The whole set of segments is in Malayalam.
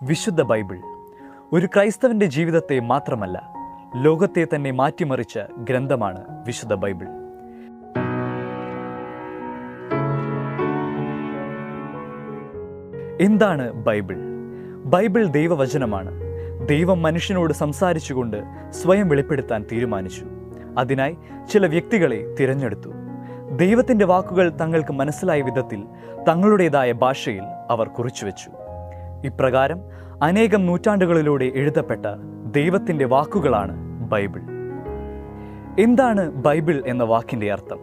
വിശുദ്ധ ബൈബിൾ ഒരു ക്രൈസ്തവന്റെ ജീവിതത്തെ മാത്രമല്ല, ലോകത്തെ തന്നെ മാറ്റിമറിച്ച ഗ്രന്ഥമാണ് വിശുദ്ധ ബൈബിൾ. എന്താണ് ബൈബിൾ? ബൈബിൾ ദൈവവചനമാണ്. ദൈവം മനുഷ്യനോട് സംസാരിച്ചുകൊണ്ട് സ്വയം വെളിപ്പെടുത്താൻ തീരുമാനിച്ചു. അതിനായി ചില വ്യക്തികളെ തിരഞ്ഞെടുത്തു. ദൈവത്തിൻ്റെ വാക്കുകൾ തങ്ങൾക്ക് മനസ്സിലായ വിധത്തിൽ തങ്ങളുടേതായ ഭാഷയിൽ അവർ കുറിച്ചുവെച്ചു. ഇപ്രകാരം അനേകം നൂറ്റാണ്ടുകളിലൂടെ എഴുതപ്പെട്ട ദൈവത്തിൻ്റെ വാക്കുകളാണ് ബൈബിൾ. എന്താണ് ബൈബിൾ എന്ന വാക്കിൻ്റെ അർത്ഥം?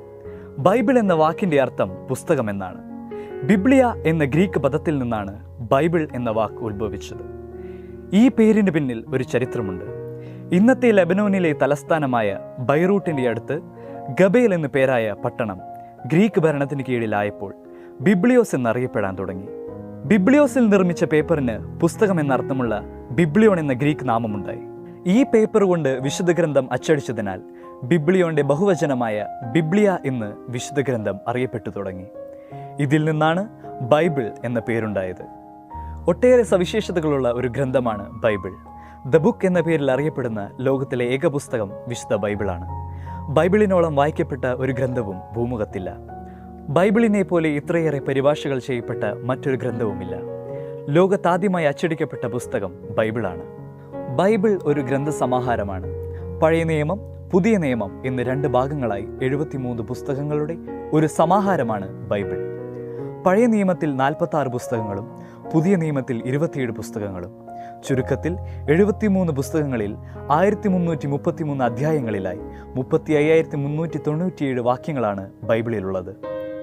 ബൈബിൾ എന്ന വാക്കിൻ്റെ അർത്ഥം പുസ്തകം എന്നാണ്. ബിബ്ലിയ എന്ന ഗ്രീക്ക് പദത്തിൽ നിന്നാണ് ബൈബിൾ എന്ന വാക്ക് ഉത്ഭവിച്ചത്. ഈ പേരിന് പിന്നിൽ ഒരു ചരിത്രമുണ്ട്. ഇന്നത്തെ ലെബനോനിലെ തലസ്ഥാനമായ ബൈറൂട്ടിൻ്റെ അടുത്ത് ഗബേൽ എന്നു പേരായ പട്ടണം ഗ്രീക്ക് ഭരണത്തിന് കീഴിലായപ്പോൾ ബിബ്ലിയോസ് എന്നറിയപ്പെടാൻ തുടങ്ങി. ബിബ്ലിയോസിൽ നിർമ്മിച്ച പേപ്പറിന് പുസ്തകം എന്നർത്ഥമുള്ള ബിബ്ലിയോൺ എന്ന ഗ്രീക്ക് നാമമുണ്ടായി. ഈ പേപ്പർ കൊണ്ട് വിശുദ്ധ ഗ്രന്ഥം അച്ചടിച്ചതിനാൽ ബിബ്ലിയോന്റെ ബഹുവചനമായ ബിബ്ലിയ എന്ന് വിശുദ്ധ ഗ്രന്ഥം അറിയപ്പെട്ടു തുടങ്ങി. ഇതിൽ നിന്നാണ് ബൈബിൾ എന്ന പേരുണ്ടായത്. ഒട്ടേറെ സവിശേഷതകളുള്ള ഒരു ഗ്രന്ഥമാണ് ബൈബിൾ. ദ ബുക്ക് എന്ന പേരിൽ അറിയപ്പെടുന്ന ലോകത്തിലെ ഏക പുസ്തകം വിശുദ്ധ ബൈബിളാണ്. ബൈബിളിനോളം വായിക്കപ്പെട്ട ഒരു ഗ്രന്ഥവും ഭൂമുഖത്തില്ല. ബൈബിളിനെ പോലെ ഇത്രയേറെ പരിഭാഷകൾ ചെയ്യപ്പെട്ട മറ്റൊരു ഗ്രന്ഥവുമില്ല. ലോകത്താദ്യമായി അച്ചടിക്കപ്പെട്ട പുസ്തകം ബൈബിളാണ്. ബൈബിൾ ഒരു ഗ്രന്ഥസമാഹാരമാണ്. പഴയ നിയമം, പുതിയ നിയമം എന്ന് രണ്ട് ഭാഗങ്ങളായി 73 പുസ്തകങ്ങളുടെ ഒരു സമാഹാരമാണ് ബൈബിൾ. പഴയ നിയമത്തിൽ 46 പുസ്തകങ്ങളും പുതിയ നിയമത്തിൽ 27 പുസ്തകങ്ങളും. ചുരുക്കത്തിൽ 73 പുസ്തകങ്ങളിൽ 1333 അധ്യായങ്ങളിലായി 35,397 വാക്യങ്ങളാണ് ബൈബിളിലുള്ളത്.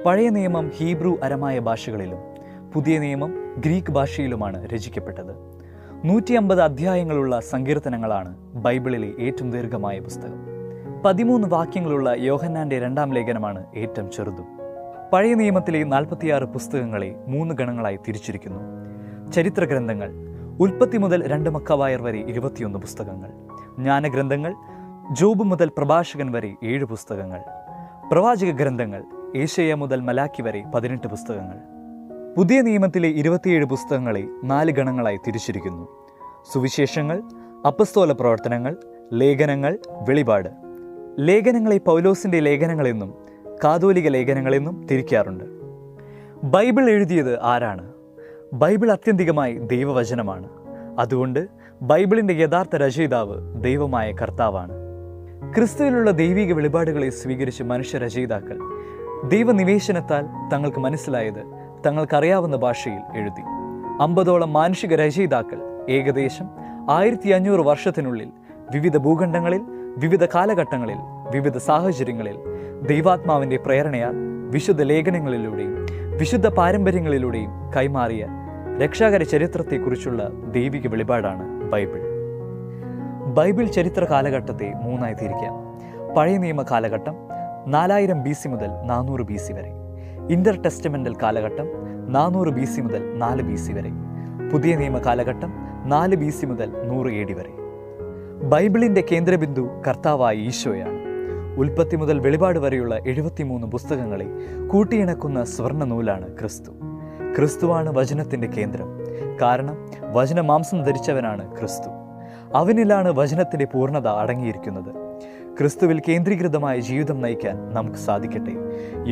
പഴയ നിയമം ഹീബ്രു, അരമായ ഭാഷകളിലും പുതിയ നിയമം ഗ്രീക്ക് ഭാഷയിലുമാണ് രചിക്കപ്പെട്ടത്. 150 അധ്യായങ്ങളുള്ള സങ്കീർത്തനങ്ങളാണ് ബൈബിളിലെ ഏറ്റവും ദീർഘമായ പുസ്തകം. 13 വാക്യങ്ങളുള്ള യോഹന്നാന്റെ 2-ാം ലേഖനമാണ് ഏറ്റവും ചെറുതും. പഴയ നിയമത്തിലെ 46 പുസ്തകങ്ങളെ 3 ഗണങ്ങളായി തിരിച്ചിരിക്കുന്നു. ചരിത്ര ഗ്രന്ഥങ്ങൾ, ഉൽപ്പത്തി മുതൽ 2 മക്കവായർ വരെ 21 പുസ്തകങ്ങൾ. ജ്ഞാനഗ്രന്ഥങ്ങൾ, ജോബ് മുതൽ പ്രഭാഷകൻ വരെ 7 പുസ്തകങ്ങൾ. പ്രവാചക ഗ്രന്ഥങ്ങൾ, ഏശയ്യ മുതൽ മലാക്കി വരെ 18 പുസ്തകങ്ങൾ. പുതിയ നിയമത്തിലെ 27 പുസ്തകങ്ങളെ 4 ഗണങ്ങളായി തിരിച്ചിരിക്കുന്നു. സുവിശേഷങ്ങൾ, അപ്പസ്തോല പ്രവർത്തനങ്ങൾ, ലേഖനങ്ങൾ, വെളിപാട്. ലേഖനങ്ങളെ പൗലോസിന്റെ ലേഖനങ്ങളെന്നും കാതോലിക ലേഖനങ്ങളെന്നും തിരിക്കാറുണ്ട്. ബൈബിൾ എഴുതിയത് ആരാണ്? ബൈബിൾ ആത്യന്തികമായി ദൈവവചനമാണ്. അതുകൊണ്ട് ബൈബിളിന്റെ യഥാർത്ഥ രചയിതാവ് ദൈവമായ കർത്താവാണ്. ക്രിസ്തുവിലുള്ള ദൈവിക വെളിപാടുകളെ സ്വീകരിച്ച് മനുഷ്യരചയിതാക്കൾ ദൈവനിവേശനത്താൽ തങ്ങൾക്ക് മനസ്സിലായത് തങ്ങൾക്കറിയാവുന്ന ഭാഷയിൽ എഴുതി. 50ഓളം മാനുഷിക രചയിതാക്കൾ ഏകദേശം 1500 വർഷത്തിനുള്ളിൽ വിവിധ ഭൂഖണ്ഡങ്ങളിൽ, വിവിധ കാലഘട്ടങ്ങളിൽ, വിവിധ സാഹചര്യങ്ങളിൽ ദൈവാത്മാവിന്റെ പ്രേരണയാൽ വിശുദ്ധ ലേഖനങ്ങളിലൂടെയും വിശുദ്ധ പാരമ്പര്യങ്ങളിലൂടെയും കൈമാറിയ രക്ഷാകര ചരിത്രത്തെക്കുറിച്ചുള്ള ദൈവിക വെളിപാടാണ് ബൈബിൾ. ബൈബിൾ ചരിത്ര കാലഘട്ടത്തെ 3ആയി തിരിക്കാം. പഴയ നിയമ കാലഘട്ടം 4000 BC മുതൽ 400 BC വരെ. ഇന്റർ ടെസ്റ്റമെന്റൽ കാലഘട്ടം 400 BC മുതൽ 4 BC വരെ. പുതിയ നിയമ കാലഘട്ടം 4 BC മുതൽ 100 AD വരെ. ബൈബിളിന്റെ കേന്ദ്രബിന്ദു കർത്താവായ ഈശോയാണ്. ഉൽപ്പത്തി മുതൽ വെളിപാട് വരെയുള്ള 73 പുസ്തകങ്ങളെ കൂട്ടിയിണക്കുന്ന സ്വർണ്ണ നൂലാണ് ക്രിസ്തു. ക്രിസ്തുവാണ് വചനത്തിന്റെ കേന്ദ്രം. കാരണം വചനം മാംസം ധരിച്ചവനാണ് ക്രിസ്തു. അവനിലാണ് വചനത്തിന്റെ പൂർണ്ണത അടങ്ങിയിരിക്കുന്നത്. ക്രിസ്തുവിൽ കേന്ദ്രീകൃതമായ ജീവിതം നയിക്കാൻ നമുക്ക് സാധിക്കട്ടെ.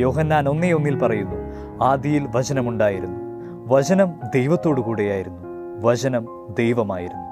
യോഹന്നാൻ 1:1 പറയുന്നു, ആദിയിൽ വചനമുണ്ടായിരുന്നു, വചനം ദൈവത്തോടു കൂടെയായിരുന്നു, വചനം ദൈവമായിരുന്നു.